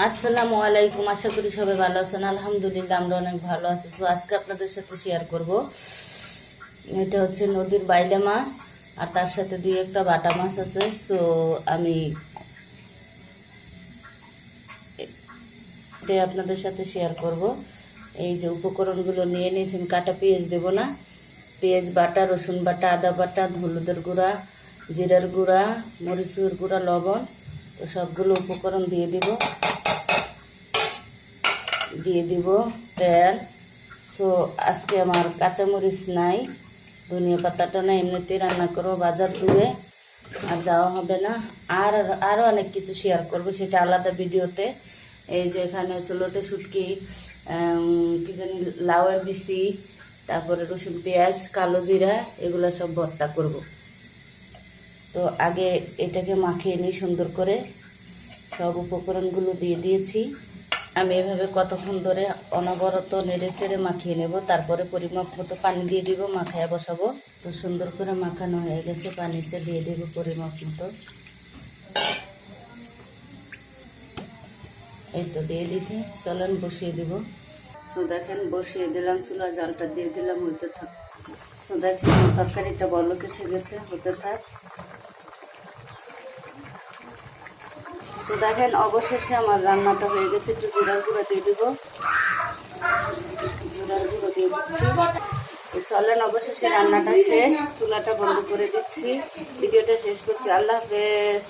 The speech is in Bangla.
আসসালামু আলাইকুম। আশা করি সবাই ভালো আছেন। আলহামদুলিল্লাহ আমরা অনেক ভালো আছি। তো আজকে আপনাদের সাথে শেয়ার করব, এটা হচ্ছে নদীর বাইলা মাছ, আর তার সাথে দিয়ে একটা বাটা মাছ আছে। সো আমি এটাই আপনাদের সাথে শেয়ার করব। এই যে উপকরণগুলো নিয়ে নিয়েছি, আমি কাটা পেঁয়াজ দেবো না, পেঁয়াজ বাটা, রসুন বাটা, আদা বাটা, হলুদের গুঁড়া, জিরার গুঁড়া, মরিচের গুঁড়া, লবণ, তো সবগুলো উপকরণ দিয়ে দিব তেল। তো আজকে আমার কাঁচামরিচ নাই, ধনিয়া পাতাটা না, এমনিতেই রান্না করবো, বাজার দূরে আর যাওয়া হবে না। আরও অনেক কিছু শেয়ার করব, সেটা আলাদা ভিডিওতে। এই যে এখানে হচ্ছে লোটে শুটকি, কি জানি, লাউয়ের বিচি, তারপরে রসুন পেঁয়াজ, কালো জিরা, এগুলো সব ভর্তা করব। তো আগে এটাকে মাখিয়ে নিই সুন্দর করে। সব উপকরণগুলো দিয়ে দিয়েছি। আমি এভাবে কতক্ষণ ধরে অনবরত নেড়ে চেড়ে মাখিয়ে নেব, তারপরে পরিমাপ মতো পানি দিয়ে দিব, মাখায় বসাবো। তো সুন্দর করে মাখানো হয়ে গেছে, পানিতে দিয়ে দিব পরিমাপ মতো। এই তো দিয়ে দিছি, চলেন বসিয়ে দিব। সো দেখেন বসিয়ে দিলাম, চুলা জালটা দিয়ে দিলাম, হইতে থাক। সো দেখেন তরকারিটা বলক এসে গেছে, হতে থাক। তো দেখেন অবশেষে আমার রান্নাটা হয়ে গেছে। একটু জিরার গুঁড়ো দিয়ে দিব, জিরার গুঁড়ো দিয়ে দিচ্ছি। তো চলেন, অবশেষে রান্নাটা শেষ, চুলাটা বন্ধ করে দিচ্ছি, ভিডিওটা শেষ করছি। আল্লাহ হাফেজ।